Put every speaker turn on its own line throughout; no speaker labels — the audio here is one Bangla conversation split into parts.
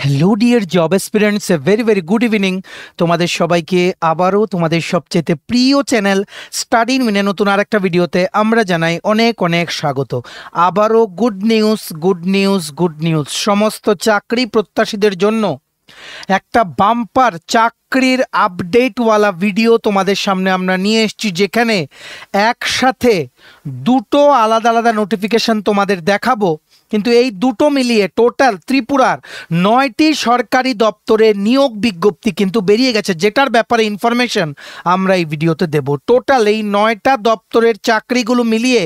Hello dear job aspirants, a very very good evening. তোমাদের সবাইকে আবারও তোমাদের সবচেয়ে প্রিয় চ্যানেল স্টাডি ইন উইনে নতুন আর একটা ভিডিওতে আমরা জানাই অনেক অনেক স্বাগত। আবারও good news good news good news সমস্ত চাকরি প্রত্যাশীদের জন্য একটা বাম্পার চাকরির আপডেটওয়ালা ভিডিও তোমাদের সামনে আমরা নিয়ে এসেছি, যেখানে একসাথে দুটো আলাদা আলাদা নোটিফিকেশন তোমাদের দেখাবো। কিন্তু এই দুটো মিলিয়ে টোটাল ত্রিপুরার 9টি সরকারি দপ্তরে নিয়োগ বিজ্ঞপ্তি কিন্তু বেরিয়ে গেছে, যেটার ব্যাপারে ইনফরমেশন আমরা এই ভিডিওতে দেব। টোটাল এই 9টা দপ্তরের চাকরিগুলো মিলিয়ে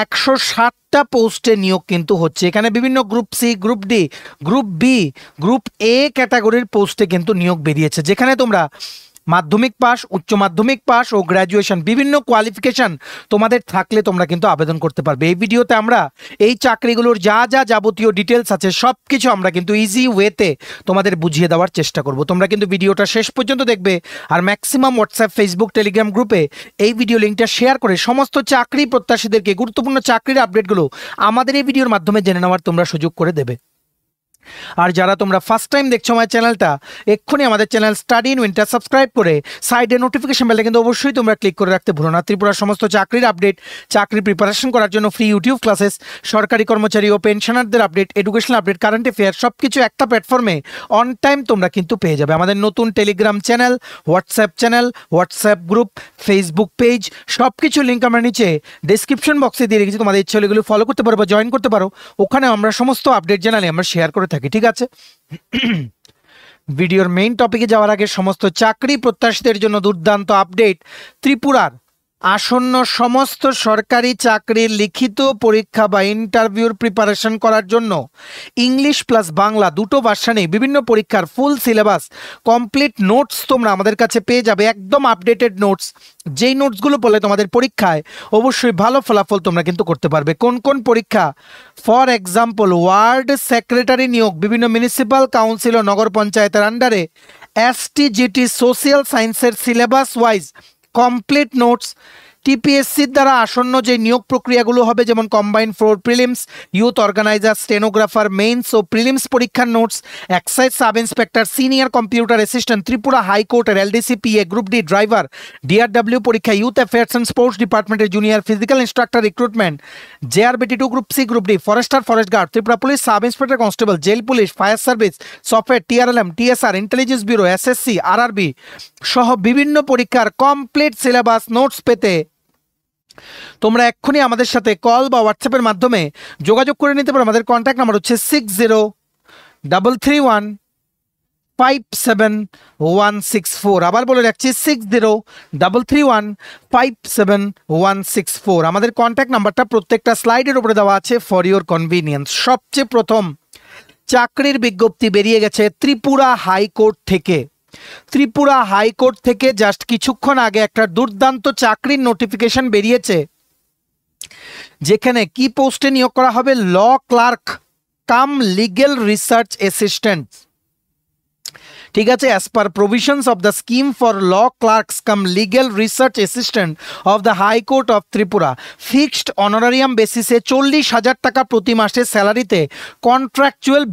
160টা পোস্টে নিয়োগ কিন্তু হচ্ছে। এখানে বিভিন্ন group C, group D, group B, group A ক্যাটাগরির পোস্টে কিন্তু নিয়োগ বেরিয়েছে, যেখানে তোমরা মাধ্যমিক পাস, উচ্চ মাধ্যমিক পাস ও গ্র্যাজুয়েশন বিভিন্ন কোয়ালিফিকেশন তোমাদের থাকলে তোমরা কিন্তু আবেদন করতে পারবে। এই ভিডিওতে আমরা এই চাকরিগুলোর যা যা যাবতীয় ডিটেলস আছে সব কিছু আমরা কিন্তু ইজি ওয়েতে তোমাদের বুঝিয়ে দেওয়ার চেষ্টা করব। তোমরা কিন্তু ভিডিওটা শেষ পর্যন্ত দেখবে, আর ম্যাক্সিমাম হোয়াটসঅ্যাপ, ফেসবুক, টেলিগ্রাম গ্রুপে এই ভিডিও লিঙ্কটা শেয়ার করে সমস্ত চাকরি প্রত্যাশীদেরকে গুরুত্বপূর্ণ চাকরির আপডেটগুলো আমাদের এই ভিডিওর মাধ্যমে জেনে নেওয়ার তোমরা সুযোগ করে দেবে। আর যারা তোমরা ফার্স্ট টাইম দেখছো আমার চ্যানেলটা, এক্ষুনি আমাদের চ্যানেল স্টাডি ইন উইনটা সাবস্ক্রাইব করে সাইডে নোটিফিকেশন বেলটা কিন্তু অবশ্যই তোমরা ক্লিক করে রাখতে ভুলো না। ত্রিপুরার সমস্ত চাকরির আপডেট, চাকরি প্রিপারেশন করার জন্য ফ্রি ইউটিউব ক্লাসেস, সরকারি কর্মচারী ও পেনশনারদের update, educational update, current affair সব কিছু একটা প্ল্যাটফর্মে অন টাইম তোমরা কিন্তু পেয়ে যাবে। আমাদের নতুন Telegram channel, WhatsApp group, Facebook page সব কিছু লিঙ্ক আমরা নিচে ডেসক্রিপশন বক্সে দিয়ে রেখেছি। তোমাদের ইচ্ছে হলে এগুলো ফলো করতে পারো বা জয়েন করতে পারো। ওখানে আমরা সমস্ত আপডেট জানালে আমরা শেয়ার করে থাকি, ঠিক আছে? ভিডিওর মেইন টপিকে যাওয়ার আগে সমস্ত চাকরি প্রত্যাশীদের জন্য দুর্দান্ত আপডেট। ত্রিপুরার আসন্ন সমস্ত সরকারি চাকরির লিখিত পরীক্ষা বা ইন্টারভিউর প্রিপারেশন করার জন্য ইংলিশ প্লাস বাংলা দুটো ভার্সানে বিভিন্ন পরীক্ষার ফুল সিলেবাস, কমপ্লিট নোটস তোমরা আমাদের কাছে পেয়ে যাবে, একদম আপডেটেড নোটস। যেই নোটসগুলো পড়লে তোমাদের পরীক্ষায় অবশ্যই ভালো ফলাফল তোমরা কিন্তু করতে পারবে। কোন কোন পরীক্ষা? ফর এক্সাম্পল, ওয়ার্ড সেক্রেটারি নিয়োগ বিভিন্ন মিউনিসিপ্যাল কাউন্সিল ও নগর পঞ্চায়েতের আন্ডারে, এসটিজিটি সোশিয়াল সায়েন্সের সিলেবাস ওয়াইজ কমপ্লিট নোটস। টিপিএসসির দ্বারা আসন্ন যে নিয়োগ প্রক্রিয়াগুলো হবে, যেমন combined floor prelims, youth organiser, stenographer, mains ও প্রিলিমস পরীক্ষার notes, excise sub inspector, senior computer assistant, Tripura হাইকোর্টের LDC PA, group D driver, DRW পরীক্ষা, ইউথ অ্যাফেয়ার্স অ্যান্ড স্পোর্টস ডিপার্টমেন্টের junior physical instructor recruitment, JRBT 2, group C, group D, forester, forest guard, Tripura police sub inspector constable, jail police, fire service, software, TRLM, TSR, intelligence bureau, SSC, RRB সহ বিভিন্ন পরীক্ষার কমপ্লিট সিলেবাস নোটস পেতে তোমরা এক্ষুনি আমাদের সাথে কল বা হোয়াটসঅ্যাপের মাধ্যমে যোগাযোগ করে নিতে পারো। আমাদের কন্ট্যাক্ট নাম্বার হচ্ছে 6033157164। আবার বলে রাখছি 6033157164। আমাদের কন্ট্যাক্ট নাম্বারটা প্রত্যেকটা স্লাইডের উপরে দেওয়া আছে ফর ইওর কনভিনিয়েন্স। সবচেয়ে প্রথম চাকরির বিজ্ঞপ্তি বেরিয়ে গেছে ত্রিপুরা হাইকোর্ট থেকে। ত্রিপুরা হাইকোর্ট থেকে জাস্ট কিছুক্ষণ আগে একটা দুর্দান্ত চাকরির নোটিফিকেশন বেরিয়েছে, যেখানে কি পোস্টে নিয়োগ করা হবে? Law clerk cum legal research assistant, ঠিক আছে? As per provisions of the scheme for law clerks cum legal research assistant of the high court of Tripura, fixed honorarium বেসিসে 40,000 টাকা প্রতি মাসে স্যালারিতে, কন্ট্রাকচুয়াল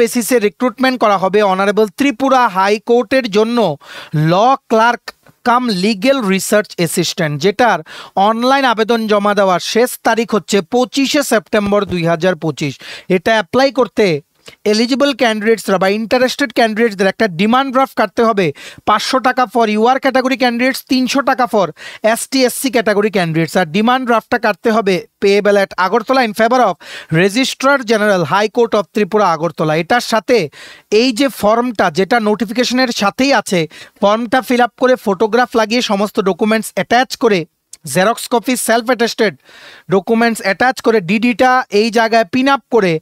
বেসিসে রিক্রুটমেন্ট করা হবে অনারেবল ত্রিপুরা হাইকোর্টের জন্য law clerk cum legal research assistant, যেটার অনলাইন আবেদন জমা দেওয়ার শেষ তারিখ হচ্ছে 25শে সেপ্টেম্বর 2025। এটা অ্যাপ্লাই করতে এলিজিবল ক্যান্ডিডেটসরা বা ইন্টারেস্টেড ক্যান্ডিডেটসদের একটা ডিমান্ড ড্রাফট কাটতে হবে। 500 টাকা ফর ইউআর ক্যাটাগরি ক্যান্ডিডেটস, 300 টাকা ফর এসটি/এসসি ক্যাটাগরি ক্যান্ডিডেটস। আর ডিমান্ড ড্রাফটটা কাটতে হবে payable at Agartala in favour of registrar general high court of Tripura Agartala. এটার সাথে এই যে ফর্মটা, যেটা নোটিফিকেশনের সাথেই আছে, ফর্মটা ফিল আপ করে ফটোগ্রাফ লাগিয়ে সমস্ত ডকুমেন্টস অ্যাটাচ করে, xerox copy, self attested documents attach করে, ডিডিটা এই জায়গায় পিন আপ করে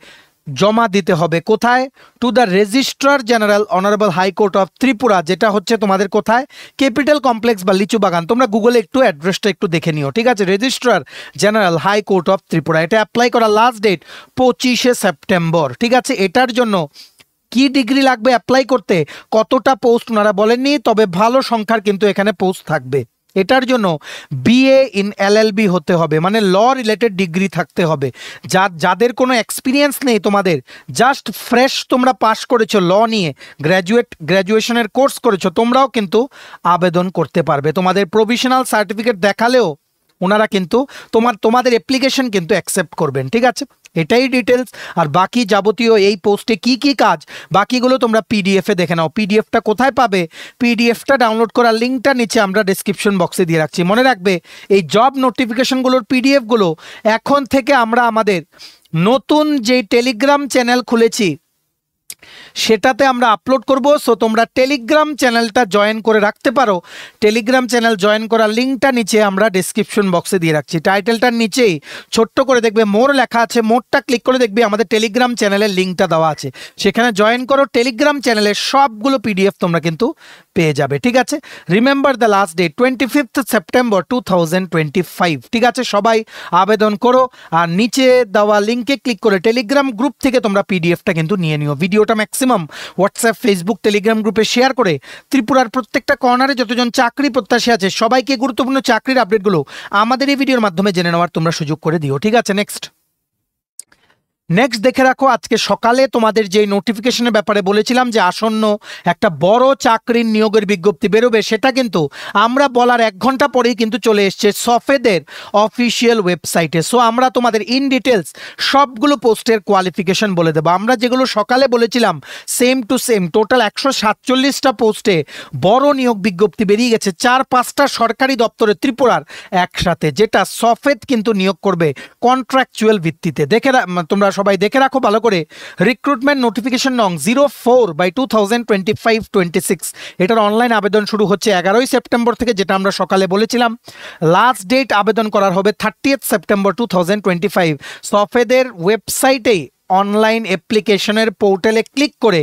জমা দিতে হবে। কোথায়? To the registrar general honourable high court of Tripura, যেটা হচ্ছে তোমাদের কোথায়? ক্যাপিটাল কমপ্লেক্স বা লিচু বাগান। তোমরা গুগলে একটু অ্যাড্রেসটা একটু দেখে নিও, ঠিক আছে? Registrar general high court of Tripura. এটা অ্যাপ্লাই করার লাস্ট ডেট 25শে সেপ্টেম্বর, ঠিক আছে? এটার জন্য কি ডিগ্রি লাগবে অ্যাপ্লাই করতে, কতটা পোস্ট ওনারা বলেননি, তবে ভালো সংখ্যার কিন্তু এখানে পোস্ট থাকবে। এটার জন্য বিএ ইন এলএলবি হতে হবে, মানে ল রিলেটেড ডিগ্রি থাকতে হবে। যাদের কোনো এক্সপিরিয়েন্স নেই, তোমাদের জাস্ট ফ্রেশ তোমরা পাস করেছো ল নিয়ে, গ্র্যাজুয়েশনের কোর্স করেছো, তোমরাও কিন্তু আবেদন করতে পারবে। তোমাদের প্রভিশনাল সার্টিফিকেট দেখালেও ওনারা কিন্তু তোমাদের অ্যাপ্লিকেশন কিন্তু অ্যাকসেপ্ট করবেন। ঠিক আছে, এটাই ডিটেলস। আর বাকি যাবতীয় এই পোস্টে কি কি কাজ, বাকিগুলো তোমরা পিডিএফে দেখে নাও। পিডিএফটা কোথায় পাবে? পিডিএফটা ডাউনলোড করার লিঙ্কটা নিচে আমরা ডেসক্রিপশন বক্সে দিয়ে রাখছি। মনে রাখবে, এই জব নোটিফিকেশনগুলোর পিডিএফগুলো এখন থেকে আমরা আমাদের নতুন যেই টেলিগ্রাম চ্যানেল খুলেছি সেটাতে আমরা আপলোড করব। সো তোমরা টেলিগ্রাম চ্যানেলটা জয়েন করে রাখতে পারো। টেলিগ্রাম চ্যানেল জয়েন করার লিঙ্কটা নিচে আমরা ডেসক্রিপশন বক্সে দিয়ে রাখছি। টাইটেলটার নিচেই ছোট্ট করে দেখবে মোর লেখা আছে, মোরটা ক্লিক করে দেখবে আমাদের টেলিগ্রাম চ্যানেলের লিঙ্কটা দেওয়া আছে, সেখানে জয়েন করো। টেলিগ্রাম চ্যানেলের সবগুলো পিডিএফ তোমরা কিন্তু পেয়ে যাবে। ঠিক আছে, remember the last day 25 September 2025। ঠিক আছে, সবাই আবেদন করো আর নিচে দেওয়া লিঙ্কে ক্লিক করে টেলিগ্রাম গ্রুপ থেকে তোমরা পিডিএফটা কিন্তু নিয়ে নিও। ভিডিওটা ম্যাক্সিমাম হোয়াটসঅ্যাপ, ফেসবুক, টেলিগ্রাম গ্রুপে শেয়ার করে ত্রিপুরার প্রত্যেকটা কর্নারে যতজন চাকরি প্রত্যাশী আছে সবাইকে গুরুত্বপূর্ণ চাকরির আপডেটগুলো আমাদের এই ভিডিওর মাধ্যমে জেনে নেওয়ার তোমরা সুযোগ করে দিও। ঠিক আছে, নেক্সট দেখে রাখো, আজকে সকালে তোমাদের যে নোটিফিকেশনের ব্যাপারে বলেছিলাম যে আসন্ন একটা বড় চাকরির নিয়োগের বিজ্ঞপ্তি বেরোবে, সেটা কিন্তু আমরা বলার 1 ঘন্টা পরেই কিন্তু চলে এসছে সফেদের অফিসিয়াল ওয়েবসাইটে। সো আমরা তোমাদের ইন ডিটেলস সবগুলো পোস্টের কোয়ালিফিকেশন বলে দেবো। আমরা যেগুলো সকালে বলেছিলাম সেম টু সেম, টোটাল 147টা পোস্টে বড় নিয়োগ বিজ্ঞপ্তি বেরিয়ে গেছে 4-5টা সরকারি দপ্তরে ত্রিপুরার একসাথে, যেটা সফেদ কিন্তু নিয়োগ করবে কন্ট্রাকচুয়াল ভিত্তিতে। তোমরা সবাই দেখে রাখো ভালো করে। রিক্রুটমেন্ট নোটিফিকেশন নং 04/2025-26, এটার অনলাইন আবেদন শুরু হচ্ছে 11 সেপ্টেম্বর থেকে, যেটা আমরা সকালে বলেছিলাম। লাস্ট ডেট আবেদন করার হবে 30 সেপ্টেম্বর 2025। সফেদের ওয়েবসাইটেই অনলাইন অ্যাপ্লিকেশনের পোর্টালে ক্লিক করে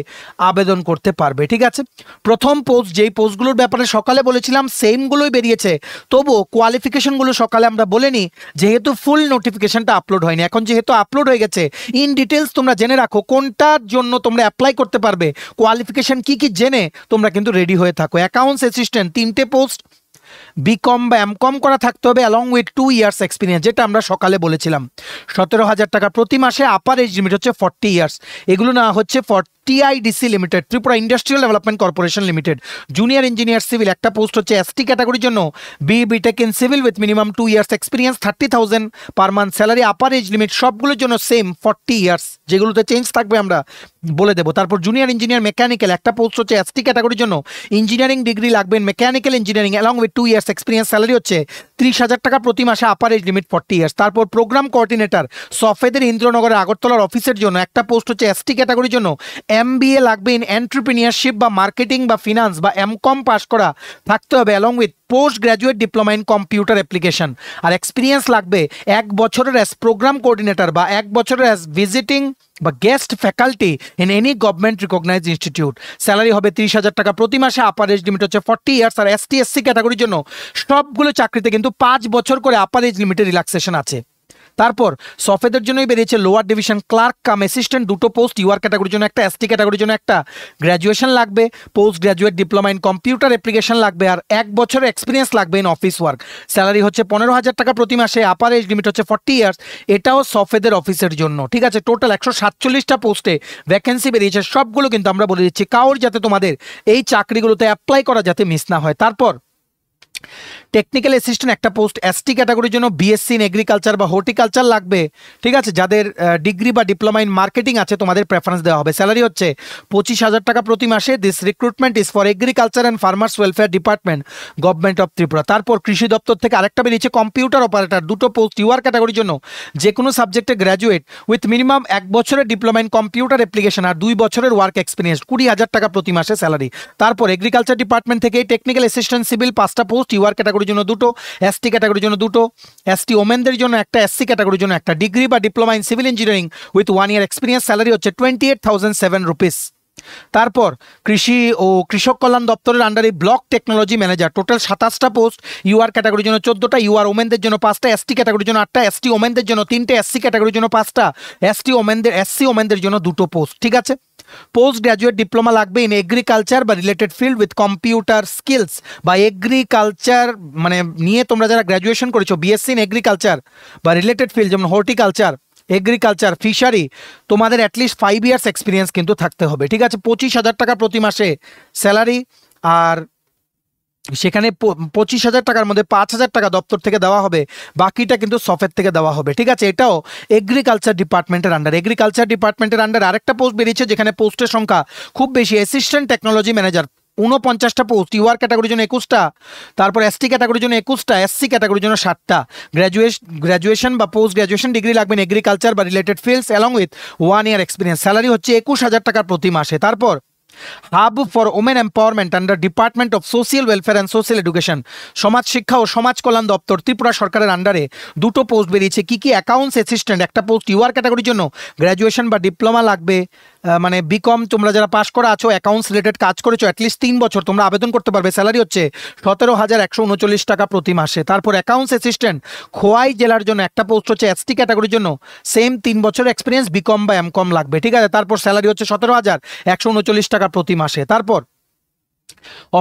আবেদন করতে পারবে। ঠিক আছে, প্রথম পোস্ট যেই পোস্টগুলোর ব্যাপারে সকালে বলেছিলাম সেমগুলোই বেরিয়েছে, তবুও কোয়ালিফিকেশনগুলো সকালে আমরা বলিনি যেহেতু ফুল নোটিফিকেশনটা আপলোড হয়নি। এখন যেহেতু আপলোড হয়ে গেছে, ইন ডিটেলস তোমরা জেনে রাখো কোনটার জন্য তোমরা অ্যাপ্লাই করতে পারবে, কোয়ালিফিকেশন কি কি জেনে তোমরা কিন্তু রেডি হয়ে থাকো। অ্যাকাউন্টস অ্যাসিস্ট্যান্ট 3টে পোস্ট, বিকম বা এমকম করা থাকতে হবে অ্যালং উইথ 2 ইয়ার্স এক্সপিরিয়েন্স, যেটা আমরা সকালে বলেছিলাম। 17,000 টাকা প্রতি মাসে, আপার এজ লিমিট হচ্ছে 40 ইয়ার্স। এগুলো না হচ্ছে TIDC limited, Tripura industrial development corporation limited. Junior engineer civil একটা পোস্ট হচ্ছে এসটি ক্যাটাগরির জন্য, BTech in civil with minimum 2 years experience, 30,000 per month salary, upper age limit সবগুলোর জন্য সেম 40 ইয়ার্স, যেগুলোতে চেঞ্জ থাকবে আমরা বলে দেবো। তারপর জুনিয়র ইঞ্জিনিয়ার মেকানিক্যাল একটা পোস্ট হচ্ছে এসটি ক্যাটাগরির জন্য, ইঞ্জিনিয়ারিং ডিগ্রি লাগবে mechanical engineering along with 2 years experience, salary হচ্ছে 30,000 টাকা প্রতি মাসে, আপার এজ লিমিট 40 ইয়ার্স। তারপর প্রোগ্রাম কোঅর্ডিনেটর সফেদের ইন্দ্রনগরের আগরতলার অফিসের জন্য একটা পোস্ট হচ্ছে এসটি ক্যাটাগরির জন্য, এমবিএ লাগবে ইন এন্টারপ্রেনিয়রশিপ বা মার্কেটিং বা ফিনান্স বা এমকম পাস করা থাকতে হবে along with post graduate diploma in computer application. আর এক্সপিরিয়েন্স লাগবে 1 বছরের অ্যাজ প্রোগ্রাম কোঅর্ডিনেটর বা 1 বছরের অ্যাজ ভিজিটিং বা guest faculty in any government recognised institute. Salary হবে 30,000 টাকা প্রতি মাসে, আপার এজ লিমিট হচ্ছে 40 ইয়ার্স। আর এসটি এসসি ক্যাটাগরির জন্য সবগুলো চাকরিতে কিন্তু 5 বছর করে আপার এজ লিমিটে রিল্যাক্সেশন আছে। তারপর সফেদের জন্যই বেরিয়েছে lower division clerk cum assistant 2টো পোস্ট, ইউআর ক্যাটাগরির জন্য একটা, এসটি ক্যাটাগরির জন্য একটা। গ্র্যাজুয়েশন লাগবে, post graduate diploma in computer application লাগবে, আর 1 বছরের এক্সপিরিয়েন্স লাগবে ইন অফিস ওয়ার্ক। স্যালারি হচ্ছে 15,000 টাকা প্রতি মাসে, আপার এজ লিমিট হচ্ছে 40 ইয়ার্স, এটাও সফেদের অফিসের জন্য। ঠিক আছে, টোটাল 147টা পোস্টে ভ্যাকেন্সি বেরিয়েছে, সবগুলো কিন্তু আমরা বলে দিচ্ছি, কাউর যাতে তোমাদের এই চাকরিগুলোতে অ্যাপ্লাই করা যাতে মিস না হয়। তারপর টেকনিক্যাল অ্যাসিস্ট্যান্ট একটা পোস্ট, এসটি ক্যাটাগরির জন্য বিএসসি ইন এগ্রিকালচার বা হর্টিকালচার লাগবে। ঠিক আছে, যাদের ডিগ্রি বা ডিপ্লোমা ইন মার্কেটিং আছে তোমাদের প্রেফারেন্স দেওয়া হবে। স্যালারি হচ্ছে 25,000 টাকা প্রতি মাসে। This recruitment is for agriculture and farmers welfare department, government of Tripura. তারপর কৃষি দপ্তর থেকে আরেকটা বেরিয়েছে কম্পিউটার অপারেটর, 2টো পোস্ট, ইউআর ক্যাটাগরির জন্য যে কোনো সাবজেক্টে গ্র্যাজুয়েট উইথ মিনিমাম 1 বছরের ডিপ্লোমা ইন কম্পিউটার অ্যাপ্লিকেশন আর 2 বছরের ওয়ার্ক এক্সপিরিয়েন্স, 20,000 টাকা প্রতি মাসে স্যালারি। তারপর এগ্রিকালচার ডিপার্টমেন্ট থেকে টেকনিক্যাল অ্যাসিস্ট্যান্ট সিভিল 5টা পোস্ট, ইউআর ক্যাটাগরির জন্য 2টো, এসটি ক্যাটাগরির জন্য 2টো, এসটি ওমেনদের জন্য একটা, এসসি ক্যাটাগরির জন্য একটা। ডিগ্রি বা diploma in civil engineering with 1 year experience, salary হচ্ছে 28,007 রুপিস। তারপর কৃষি ও কৃষক কল্যাণ দপ্তরের আন্ডারে ব্লক টেকনোলজি ম্যানেজার, টোটাল 27টা পোস্ট, ইউআর ক্যাটাগরির জন্য 14টা, ইউআর ওমেনদের জন্য 5টা, এসটি ক্যাটাগরির জন্য 8টা, এসটি ওমেনদের জন্য 3টে, এসসি ক্যাটাগরির জন্য 5টা, এসসি ওমেনদের জন্য 2টো পোস্ট। ঠিক আছে। পোস্ট গ্র্যাজুয়েট ডিপ্লোমা লাগবে ইন এগ্রিকালচার বা related filled with computer skills, বা এগ্রিকালচার মানে নিয়ে তোমরা যারা গ্র্যাজুয়েশন করেছো, বিএসসি ইন এগ্রিকালচার বা রিলেটেড ফিল্ড, যেমন হর্টিকালচার, এগ্রিকালচার, ফিশারি, তোমাদের অ্যাটলিস্ট 5 ইয়ার্স এক্সপিরিয়েন্স কিন্তু থাকতে হবে। ঠিক আছে। 25,000 টাকা প্রতি মাসে স্যালারি, আর সেখানে 25,000 টাকার মধ্যে 5,000 টাকা দপ্তর থেকে দেওয়া হবে, বাকিটা কিন্তু সফের থেকে দেওয়া হবে। ঠিক আছে। এটাও এগ্রিকালচার ডিপার্টমেন্টের আন্ডার। আরেকটা পোস্ট বেরিয়েছে যেখানে পোস্টের সংখ্যা খুব বেশি, অ্যাসিস্ট্যান্ট টেকনোলজি ম্যানেজার, 49টা পোস্ট, ইউআর ক্যাটাগরির জন্য 21টা, তারপর এসটি ক্যাটাগরির জন্য 21টা, এসসি ক্যাটাগরির জন্য 7টা। গ্র্যাজুয়েশন বা পোস্ট গ্র্যাজুয়েশন ডিগ্রি লাগবেন এগ্রিকালচার বা related fields along with 1 year experience. Salary হচ্ছে 21,000 টাকা প্রতি মাসে। তারপর hub for women empowerment under department of social welfare and social education, সমাজ শিক্ষা ও সমাজ কল্যাণ দপ্তর, ত্রিপুরা সরকারের আন্ডারে 2টো পোস্ট বেরিয়েছে। কি কি? অ্যাকাউন্টস অ্যাসিস্ট্যান্ট একটা পোস্ট, ইউআর ক্যাটাগরির জন্য গ্র্যাজুয়েশন বা ডিপ্লোমা লাগবে, মানে বিকম তোমরা যারা পাস করা আছো, অ্যাকাউন্টস রিলেটেড কাজ করেছো অ্যাটলিস্ট 3 বছর, তোমরা আবেদন করতে পারবে। স্যালারি হচ্ছে 17,139 টাকা প্রতি মাসে। তারপর অ্যাকাউন্টস অ্যাসিস্ট্যান্ট খোয়াই জেলার জন্য একটা পোস্ট হচ্ছে, এসটি ক্যাটাগরির জন্য সেম 3 বছর এক্সপিরিয়েন্স, বিকম বা এমকম লাগবে। ঠিক আছে। তারপর স্যালারি হচ্ছে 17,139 টাকা প্রতি মাসে। তারপর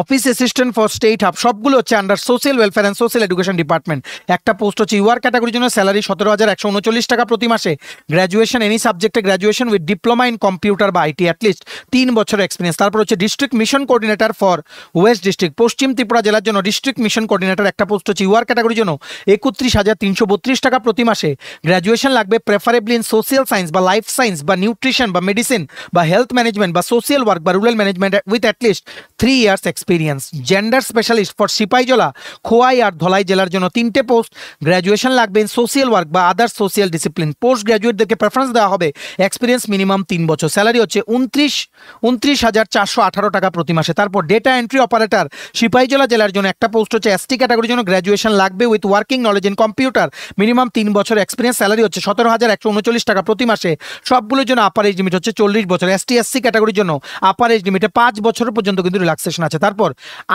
office assistant for state hub, সবগুলো হচ্ছে under social welfare and social education department. একটা পোস্ট হচ্ছে ইউআর ক্যাটাগরির জন্য, স্যালারি 17,139 টাকা প্রতি মাসে, গ্র্যাজুয়েশন এনি সাবজেক্টে graduation with diploma in computer বা আইটি, অ্যাটলিস্ট 3 বছর এক্সপিরিয়েন্স। তারপর হচ্ছে district mission coordinator for West district, পশ্চিম ত্রিপুরা জেলার জন্য ডিস্ট্রিক্ট মিশন কোঅর্ডিনেটর একটা পোস্ট হচ্ছে, ইউআর ক্যাটাগরির জন্য 31,332 টাকা প্রতি মাসে, গ্র্যাজুয়েশন লাগবে প্রেফারেবলি ইন সোশ্যাল সায়েন্স বা লাইফ সায়েন্স বা নিউট্রিশন বা মেডিসিন বা হেলথ ম্যানেজমেন্ট বা সোশ্যাল ওয়ার্ক বা rural management with at least 3 years experience. Gender specialist for Sepahijala, Khowai আর ধলাই জেলার জন্য 3টে পোস্ট, গ্র্যাজুয়েশন লাগবে ইন সোশ্যাল ওয়ার্ক বা আদার সোশ্যাল ডিসিপ্লিন। পোস্ট গ্র্যাজুয়েটদেরকে প্রেফারেন্স দেওয়া হবে, এক্সপিরিয়েন্স মিনিমাম 3 বছর। স্যালারি হচ্ছে 29,418 টাকা প্রতি মাসে। তারপর ডেটা এন্ট্রি অপারেটর, সিপাহীজলা জেলার জন্য একটা পোস্ট হচ্ছে, এসটি ক্যাটাগরির জন্য গ্র্যাজুয়েশন লাগবে with working knowledge in computer, minimum 3 বছর এক্সপিরিয়েন্স। স্যালারি হচ্ছে 17,139 টাকা প্রতি মাসে। সবগুলোর জন্য আপার এজ লিমিট হচ্ছে 40 বছর। এসটি এসসি ক্যাটাগরির জন্য আপার এজ লিমিটে 5 বছর পর্যন্ত কিন্তু রিল্যাক্সেশন আছে। তারপর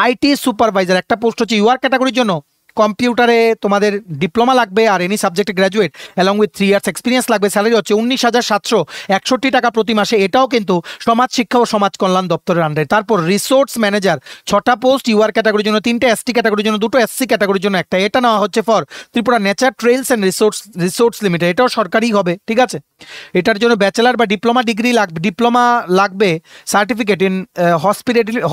আইটি সুপারভাইজার একটা পোস্ট হচ্ছে, ইউআর ক্যাটাগরির জন্য কম্পিউটারে তোমাদের ডিপ্লোমা লাগবে আর এনি সাবজেক্টে graduate along with 3 years experience লাগবে। স্যালারি হচ্ছে 19,761 টাকা প্রতি মাসে। এটাও কিন্তু সমাজ শিক্ষা ও সমাজ কল্যাণ দপ্তরের আন্ডারে। তারপর রিসোর্স ম্যানেজার 6টা পোস্ট, ইউআর ক্যাটাগরির জন্য 3টে, এসটি ক্যাটাগরির জন্য 2টো, এসসি ক্যাটাগরির জন্য একটা। এটা নেওয়া হচ্ছে for Tripura nature trails and resource limited, এটাও সরকারি হবে। ঠিক আছে। এটার জন্য ব্যাচেলার বা ডিপ্লোমা লাগবে সার্টিফিকেট ইন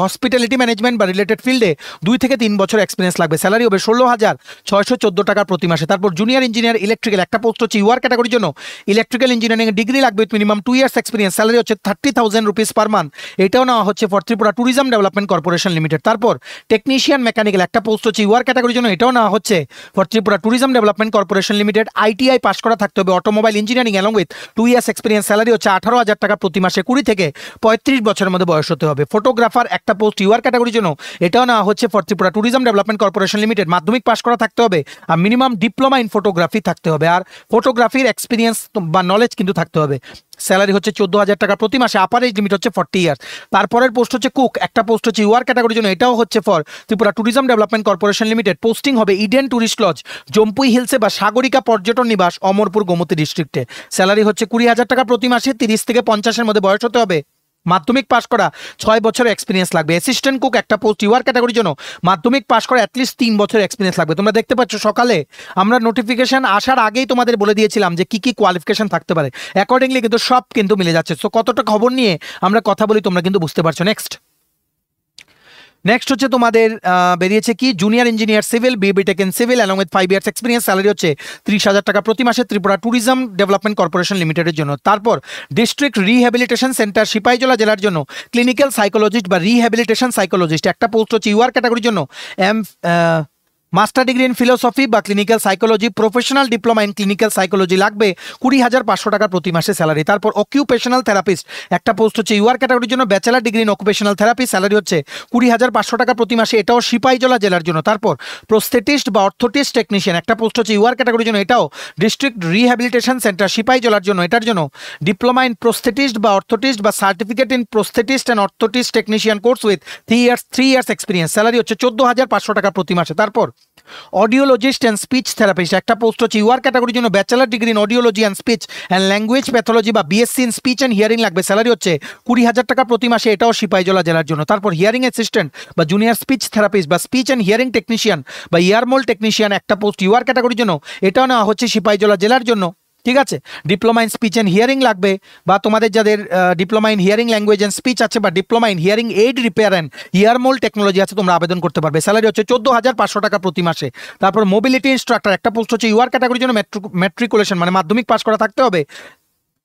হসপিটালিটি ম্যানেজমেন্ট বা রিলেটেড ফিল্ডে 2 থেকে 3 বছর এক্সপিরিয়েন্স লাগবে। স্যালারি হবে 16,614 টাকা প্রতি মাসে। তারপর জুনিয়র ইঞ্জিনিয়ার ইলেকট্রিক্যাল একটা পোস্ট হচ্ছে, ইউআর ক্যাটাগরির জন্য ইলেকট্রিক্যাল ইঞ্জিনিয়ারিং ডিগ্রি লাগবে with minimum 2 years experience. Salary হচ্ছে 30,000 রুপিস পার মান্থ। এটাও নেওয়া হচ্ছে for Tripura tourism development corporation limited. তারপর টেকনিশিয়ান মেকানিক্যাল একটা পোস্ট হচ্ছে, ইউআর ক্যাটাগরির জন্য, এটাও নেওয়া হচ্ছে for Tripura tourism development corporation limited. ITI pass করা থাকতে হবে, automobile engineering along with 2 years experience. Salary হচ্ছে 18,000 টাকা প্রতি মাসে, 20 থেকে 35 বছরের মধ্যে বয়স হতে হবে। ফটোগ্রাফার একটা পোস্ট, ইউআর ক্যাটাগরির জন্য, এটাও নেওয়া হচ্ছে for Tripura tourism development corporation limited. মাধ্যমিক পাস করা থাকতে হবে আর মিনিমাম ডিপ্লোমা ইন ফটোগ্রাফি থাকতে হবে, আর ফটোগ্রাফির এক্সপিরিয়েন্স বা নলেজ কিন্তু থাকতে হবে। স্যালারি হচ্ছে 14,000 টাকা প্রতি মাসে, আপার এজ লিমিট হচ্ছে 40 ইয়ার্স। তারপরের পোস্ট হচ্ছে কুক একটা পোস্ট হচ্ছে, ইউআর ক্যাটাগরির জন্য, এটাও হচ্ছে for Tripura tourism development corporation limited. Posting হবে ইডেন টুরিস্ট লজ, জম্পুই হিলসে বা সাগরিকা পর্যটন নিবাস, অমরপুর গোমতী ডিস্ট্রিক্টে। স্যালারি হচ্ছে 20,000 টাকা প্রতি মাসে, 30 থেকে 50-এর মধ্যে বয়স হতে হবে, মাধ্যমিক পাস করা, 6 বছরের এক্সপিরিয়েন্স লাগবে। অ্যাসিস্ট্যান্ট কুক একটা পোস্ট, ইউআর ক্যাটাগরির জন্য, মাধ্যমিক পাস করা অ্যাটলিস্ট 3 বছর এক্সপিরিয়েন্স লাগবে। তোমরা দেখতে পাচ্ছ সকালে আমরা নোটিফিকেশন আসার আগেই তোমাদের বলে দিয়েছিলাম যে কি কোয়ালিফিকেশন থাকতে পারে, অ্যাকর্ডিংলি কিন্তু সব কিন্তু মিলে যাচ্ছে। সো কতটা খবর নিয়ে আমরা কথা বলি তোমরা কিন্তু বুঝতে পারছো। নেক্সট হচ্ছে তোমাদের বেরিয়েছে কি, জুনিয়র ইঞ্জিনিয়ার সিভিল, বিবিটেক in civil along with 5 years experience. Salary হচ্ছে 30,000 টাকা প্রতি মাসে, ত্রিপুরা ট্যুরিজম ডেভেলপমেন্ট কর্পোরেশন লিমিটেডের জন্য। তারপর ডিস্ট্রিক্ট রিহ্যাবিলিটেশন সেন্টার সিপাহীজলা জেলার জন্য ক্লিনিক্যাল সাইকোলজিস্ট বা রিহ্যাবিলিটেশন সাইকোলজিস্ট একটা পোস্ট হচ্ছে, ইউআর ক্যাটাগরির জন্য মাস্টার ডিগ্রি ইন ফিলোসফি বা clinical psychology, professional diploma in clinical psychology লাগবে 20,500 টাকা প্রতি মাসে স্যালারি। তারপর অকিউপেশনাল থেরাপিস্ট একটা পোস্ট হচ্ছে ইউআর ক্যাটাগরির জন্য, bachelor degree in occupational therapy, salary হচ্ছে 20,500 টাকা প্রতি মাসে, এটাও সিপাহীজলা জেলার জন্য। তারপর প্রস্থেটিস্ট বা অর্থোটিস্ট টেকনিশিয়ান একটা পোস্ট হচ্ছে ইউআর ক্যাটাগরির জন্য, এটাও ডিস্ট্রিক্ট রিহ্যাবিলিটেশন সেন্টার সিপাহীজলার জন্য, এটার জন্য ডিপ্লোমা ইন প্রস্থেটিস্ট বা অর্থোটিস্ট বা certificate in prosthetist and orthotist technician course with 3 years experience, salary হচ্ছে 14,500 টাকা প্রতি মাসে। তারপর অডিওলজিস্ট অ্যান্ড স্পিচ থেরাপিস্ট একটা পোস্ট হচ্ছে ইউআর ক্যাটাগরির জন্য, bachelor degree in audiology and speech and language pathology বা BSc in speech and hearing লাগবে, স্যালারি হচ্ছে 20,000 টাকা প্রতি মাসে, এটাও সিপাহীজলা জেলার জন্য। তারপর হিয়ারিং অ্যাসিস্ট্যান্ট বা জুনিয়র স্পিচ থেরাপিস্ট বা স্পিচ অ্যান্ড হিয়ারিং টেকনিশিয়ান বা ইয়ারমোল টেকনিশিয়ান একটা পোস্ট ইউআর ক্যাটাগরির জন্য, এটাও নেওয়া হচ্ছে সিপাহীজলা জেলার জন্য। ঠিক আছে, diploma in speech and hearing লাগবে, বা তোমাদের যাদের diploma in hearing language and speech আছে বা diploma in hearing aid repair and earmould technology আছে, তোমরা আবেদন করতে পারবে, স্যালারি হচ্ছে 14,500 টাকা প্রতি মাসে। তারপর মোবিলিটি ইনস্ট্রাক্টর একটা পোস্ট হচ্ছে ইউআর ক্যাটাগরির জন্য, ম্যাট্রিকুলেশন মানে মাধ্যমিক পাস করা থাকতে হবে,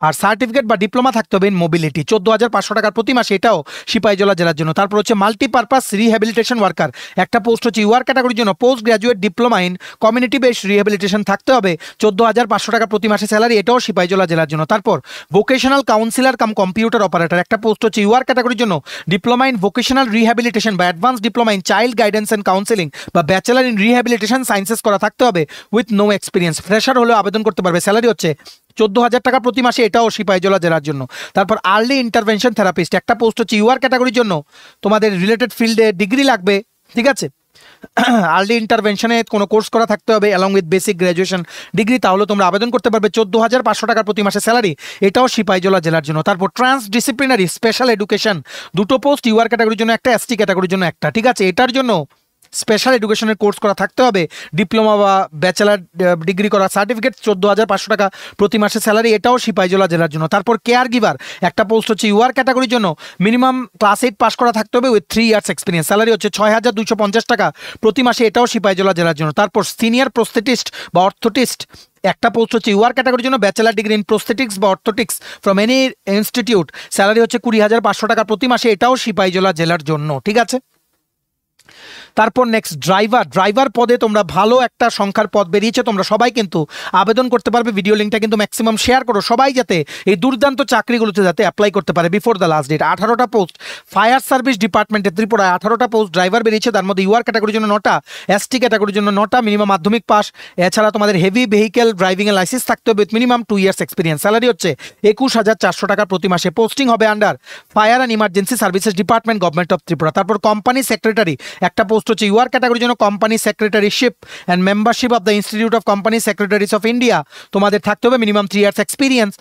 আর সার্টিফিকেট বা ডিপ্লোমা থাকতে হবে ইন মোবিলিটি, 14,500 টাকার প্রতি মাসে, এটাও সিপাহীজলা জেলার জন্য। তারপর হচ্ছে মাল্টিপারপাস রিহ্যাবিলিটেশন ওয়ার্কার একটা পোস্ট হচ্ছে ইউআর ক্যাটাগরির জন্য, post graduate diploma in community based rehabilitation থাকতে হবে, 14,500 টাকা প্রতি মাসে স্যালারি, এটাও সিপাহীজলা জেলার জন্য। তারপর vocational councillor cum computer operator একটা পোস্ট হচ্ছে ইউআর ক্যাটাগরির জন্য, ডিপ্লোমা ইন ভোকেশনাল রিহ্যাবিলিটেশন বা advance diploma in child guidance and counselling বা ব্যাচেলার ইন রিহ্যাবিলিটেশন সায়েন্সেস করা থাকতে হবে উইথ নো এক্সপিরিয়েন্স, ফ্রেশার হলেও আবেদন করতে পারবে, স্যালারি হচ্ছে 14,000 টাকা প্রতি মাসে, এটাও সিপাহীজলা জেলার জন্য। তারপর আর্লি ইন্টারভেনশন থেরাপিস্ট একটা পোস্ট হচ্ছে ইউআর ক্যাটাগরির জন্য, তোমাদের রিলেটেড ফিল্ডে ডিগ্রি লাগবে। ঠিক আছে, আর্লি ইন্টারভেনশনে কোনো কোর্স করা থাকতে হবে along with basic graduation degree, তাহলে তোমরা আবেদন করতে পারবে, 14,500 টাকা প্রতি মাসে স্যালারি, এটাও সিপাহীজলা জেলার জন্য। তারপর ট্রান্সডিসিপ্লিনারি স্পেশাল এডুকেশন দুটো পোস্ট ইউআর ক্যাটাগরির জন্য একটা, এসটি ক্যাটাগরির জন্য একটা। ঠিক আছে, এটার জন্য স্পেশাল এডুকেশনের কোর্স করা থাকতে হবে, ডিপ্লোমা বা ব্যাচেলার ডিগ্রি করা, সার্টিফিকেট, 14,500 টাকা প্রতি মাসে স্যালারি, এটাও সিপাহীজলা জেলার জন্য। তারপর কেয়ার গিভার একটা পোস্ট হচ্ছে ইউআর ক্যাটাগরির জন্য, মিনিমাম ক্লাস 8 পাস করা থাকতে হবে উইথ 3 ইয়ার্স এক্সপিরিয়েন্স, স্যালারি হচ্ছে 6,250 টাকা প্রতি মাসে, এটাও সিপাহীজলা জেলার জন্য। তারপর সিনিয়র প্রস্থেটিস্ট বা অর্থোটিস্ট একটা পোস্ট হচ্ছে ইউআর ক্যাটাগরির জন্য, ব্যাচেলার ডিগ্রি ইন প্রস্থেটিক্স বা orthotics from any institute, salary হচ্ছে 20,500 টাকা প্রতি মাসে, এটাও সিপাহীজলা জেলার জন্য। ঠিক আছে, তারপর নেক্সট ড্রাইভার পদে তোমরা ভালো একটা সংখ্যার পদ বেরিয়েছে, তোমরা সবাই কিন্তু আবেদন করতে পারবে, ভিডিও লিঙ্কটা কিন্তু ম্যাক্সিমাম শেয়ার করো, সবাই যাতে এই দুর্দান্ত চাকরিগুলোতে যাতে অ্যাপ্লাই করতে পারে বিফোর দ্য লাস্ট ডেট। 18টা পোস্ট ফায়ার সার্ভিস ডিপার্টমেন্টে ত্রিপুরায় 18টা পোস্ট ড্রাইভার বেরিয়েছে, তার মধ্যে ইউআর ক্যাটাগরির জন্য 9টা, এসটি ক্যাটাগরির জন্য 9টা, মিনিমাম মাধ্যমিক পাস, এছাড়া তোমাদের হেভি ভেহিকেল ড্রাইভিং এর লাইসেন্স থাকতে হবে মিনিমাম 2 ইয়ার্স এক্সপিরিয়েন্স, স্যালারি হচ্ছে 21,400 টাকা প্রতি মাসে, পোস্টিং হবে under fire and emergency services department government of Tripura. তারপর কোম্পানি সেক্রেটারি একটা পোস্ট হচ্ছে ইউআর ক্যাটাগরির জন্য, company সেক্রেটারিশিপ and membership of the institute of company secretaries of India, তোমাদের থাকতে হবে মিনিমাম 3 ইয়ার্স এক্সপিরিয়েন্স,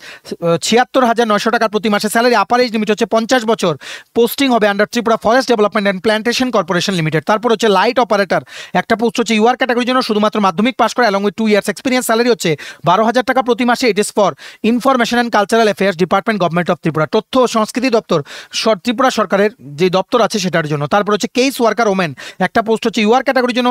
76,900 টাকা প্রতি মাসে স্যালারি, আপার এজ লিমিট হচ্ছে 50 বছর, পোস্টিং হবে under Tripura forest development and plantation corporation limited. তারপর হচ্ছে লাইট অপারেটর একটা পোস্ট হচ্ছে ইউআর ক্যাটাগরির জন্য, শুধুমাত্র মাধ্যমিক পাস করা along with 2 years experience, salary হচ্ছে 12,000 টাকা প্রতি মাসে, it is for information and cultural affairs department government of Tripura, তথ্য ও সংস্কৃতি দপ্তর ত্রিপুরা সরকারের যে দপ্তর আছে সেটার জন্য। তারপর হচ্ছে কেস ওয়ার্কার ওমেন একটা পোস্ট হচ্ছে ইউআর ক্যাটাগরির জন্য,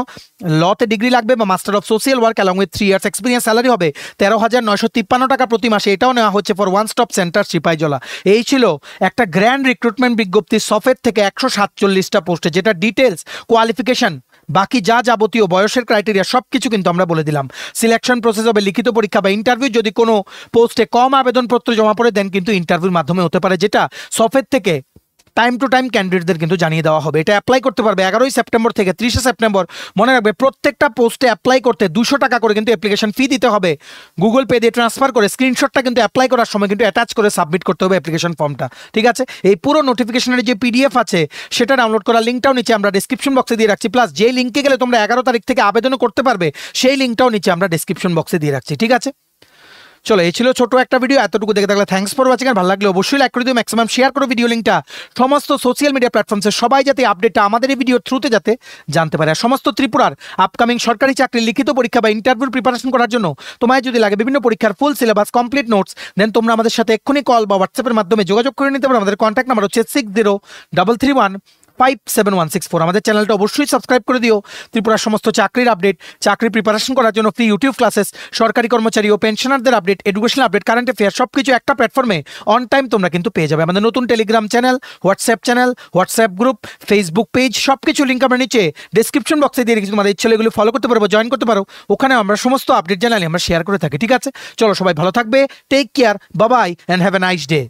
লতে ডিগ্রি লাগবে বা master of social work along with 3 years experience, salary হবে 13,953 টাকা প্রতি মাসে, এটাও নেওয়া হচ্ছে for one stop centre Sipahijala. এই ছিল একটা গ্র্যান্ড রিক্রুটমেন্ট বিজ্ঞপ্তি সফের থেকে 147টা পোস্টে, যেটা ডিটেলস কোয়ালিফিকেশন বাকি যা যাবতীয় বয়সের ক্রাইটেরিয়া সব কিছু কিন্তু আমরা বলে দিলাম। সিলেকশন প্রসেস হবে লিখিত পরীক্ষা বা ইন্টারভিউ, যদি কোনো পোস্টে কম আবেদনপত্র জমা পড়ে দেন কিন্তু ইন্টারভিউর মাধ্যমে হতে পারে, যেটা সফের থেকে টাইম টু টাইম ক্যান্ডিডেটদের কিন্তু জানিয়ে দেওয়া হবে। এটা অ্যাপ্লাই করতে পারবে 11ই সেপ্টেম্বর থেকে 30শে সেপ্টেম্বর। মনে রাখবে প্রত্যেকটা পোস্টে অ্যাপ্লাই করতে 200 টাকা করে কিন্তু অ্যাপ্লিকেশন ফি দিতে হবে, গুগল পে দিয়ে ট্রান্সফার করে স্ক্রিনশটটা কিন্তু অ্যাপ্লাই করার সময় কিন্তু অ্যাটাচ করে সাবমিট করতে হবে অ্যাপ্লিকেশন ফর্মটা। ঠিক আছে, এই পুরো নোটিফিকেশনের যে পিডিএফ আছে সেটা ডাউনলোড করার লিঙ্কটাও নিচে আমরা ডেসক্রিপশন বক্সে দিয়ে রাখছি, প্লাস যে লিঙ্কে গেলে তোমরা 11 তারিখ থেকে আবেদনও করতে পারবে সেই লিঙ্কটাও নিচে আমরা ডেসক্রিপশন বক্সে দিয়ে রাখছি। ঠিক আছে, চলো এই ছিল ছোট একটা ভিডিও, এতটুকু দেখে থাকলে থ্যাঙ্কস ফর ওয়াচিং, আর ভালো লাগলে অবশ্যই লাইক করে দিও, ম্যাক্সিমাম শেয়ার করো ভিডিও লিঙ্কটা সমস্ত সোশ্যাল মিডিয়া প্ল্যাটফর্মসে, সবাই যাতে আপডেটটা আমাদের এই ভিডিও থ্রুতে যাতে জানতে পারে। আর সমস্ত ত্রিপুরার আপকামিং সরকারি চাকরির লিখিত পরীক্ষা বা ইন্টারভিউর প্রিপারেশন করার জন্য তোমায় যদি লাগে বিভিন্ন পরীক্ষার ফুল সিলেবাস কমপ্লিট নোটস, দেন তোমরা আমাদের সাথে এক্ষুনি কল বা হোয়াটসঅ্যাপের মাধ্যমে যোগাযোগ করে নিতে পারো। আমাদের কন্ট্যাক্ট নাম্বার হচ্ছে 603331 576164। আমাদের চ্যানেলটা অবশ্যই সাবস্ক্রাইব করে দিও। ত্রিপুরার সমস্ত চাকরির আপডেট, চাকরি প্রিপারেশন করার জন্য ফ্রি ইউটিউব ক্লাসেস, সরকারি কর্মচারী ও পেনশনারদের update, educational update, current affair সবকিছু একটা প্ল্যাটফর্মে অন টাইম তোমরা কিন্তু পেয়ে যাবে। আমাদের নতুন Telegram channel, WhatsApp group, Facebook page সবকিছু লিঙ্ক আমরা নিচে ডেসক্রিপশন বক্সে দিয়ে রেখেছি। তোমাদের ইচ্ছে এগুলো ফলো করতে পারবো, জয়েন করতে পারো। ওখানে আমরা সমস্ত আপডেট জানালে আমরা শেয়ার করে থাকি। ঠিক আছে, চলো সবাই ভালো থাকবে, take care, bye bye and have a nice day.